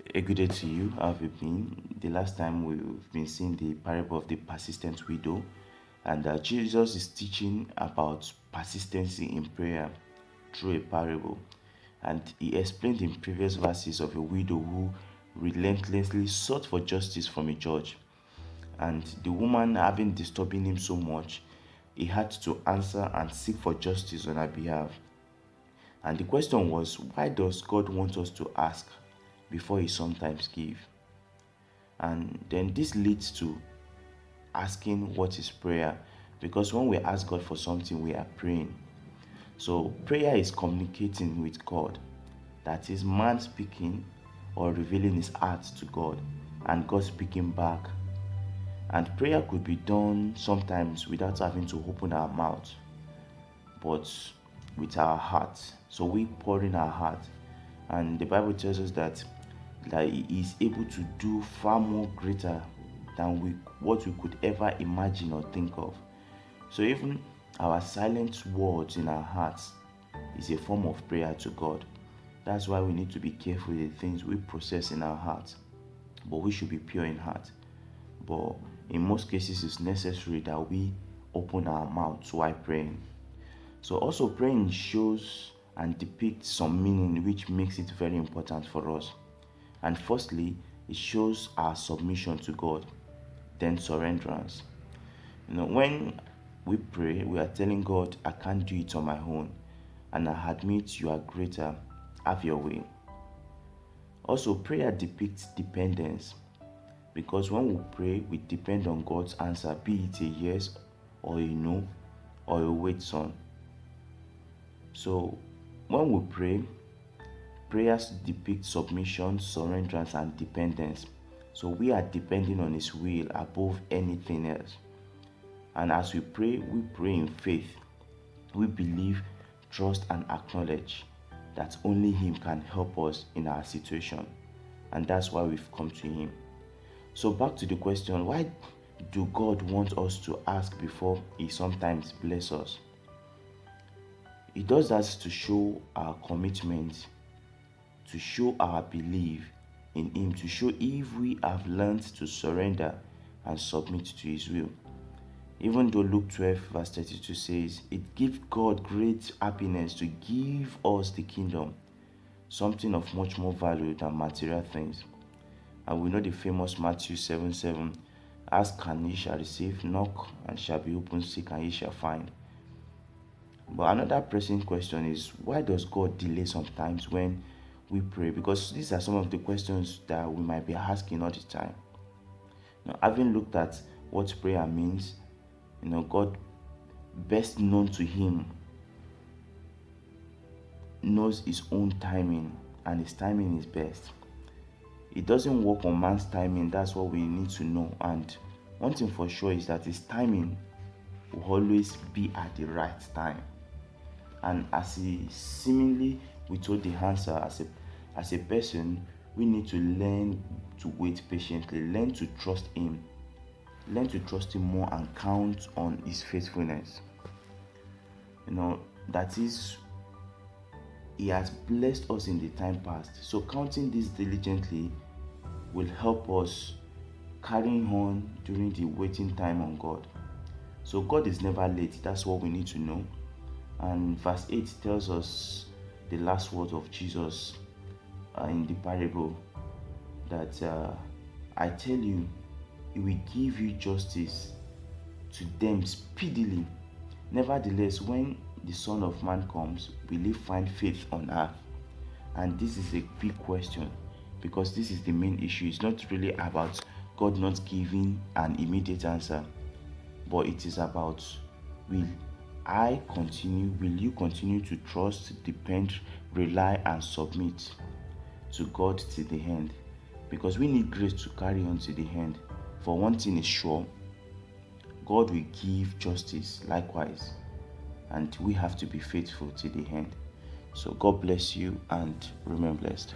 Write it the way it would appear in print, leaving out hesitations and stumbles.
A good day to you. How have you been? The last time we've been seeing the parable of the persistent widow, and Jesus is teaching about persistency in prayer through a parable. And he explained in previous verses of a widow who relentlessly sought for justice from a judge. And the woman having disturbing him so much, he had to answer and seek for justice on her behalf. And the question was, why does God want us to ask before he sometimes give? And then this leads to asking what is prayer, because when we ask God for something, we are praying. So prayer is communicating with God. That is man speaking or revealing his heart to God and God speaking back. And prayer could be done sometimes without having to open our mouth, but with our heart. So we pour in our heart. And the Bible tells us that he is able to do far more greater than what we could ever imagine or think of. So even our silent words in our hearts is a form of prayer to God. That's why we need to be careful with the things we process in our hearts. But we should be pure in heart. But in most cases, it's necessary that we open our mouths while praying. So also praying shows and depicts some meaning which makes it very important for us. And firstly, it shows our submission to God, then surrenderance. When we pray, we are telling God, I can't do it on my own, and I admit you are greater. Have your way. Also, prayer depicts dependence, because when we pray, we depend on God's answer, be it a yes or a no or a wait son. So when we pray, prayers depict submission, surrenderance, and dependence. So we are depending on his will above anything else. And as we pray in faith. We believe, trust, and acknowledge that only him can help us in our situation. And that's why we've come to him. So back to the question, why do God want us to ask before he sometimes bless us? He does that to show our commitment, to show our belief in him, to show if we have learned to surrender and submit to his will. Even though Luke 12 verse 32 says, it gives God great happiness to give us the kingdom, something of much more value than material things. And we know the famous Matthew 7:7, ask and ye shall receive, knock and shall be opened, seek and ye shall find. But another pressing question is, why does God delay sometimes when we pray? Because these are some of the questions that we might be asking all the time. Now, having looked at what prayer means, God, best known to him, knows his own timing, and his timing is best. It doesn't work on man's timing. That's what we need to know. And one thing for sure is that his timing will always be at the right time. And as he seemingly withhold the answer, as a person, we need to learn to wait patiently, learn to trust him, learn to trust him more, and count on his faithfulness. That is, he has blessed us in the time past. So counting this diligently will help us carrying on during the waiting time on God. So God is never late. That's what we need to know. And verse 8 tells us the last words of Jesus in the parable, that I tell you, he will give you justice to them speedily. Nevertheless, when the Son of Man comes, will he find faith on earth? And this is a big question, because this is the main issue. It's not really about God not giving an immediate answer, but it is about, will you continue to trust, depend, rely, and submit to God to the end? Because we need grace to carry on to the end. For one thing is sure, God will give justice likewise, and we have to be faithful to the end. So God bless you and remain blessed.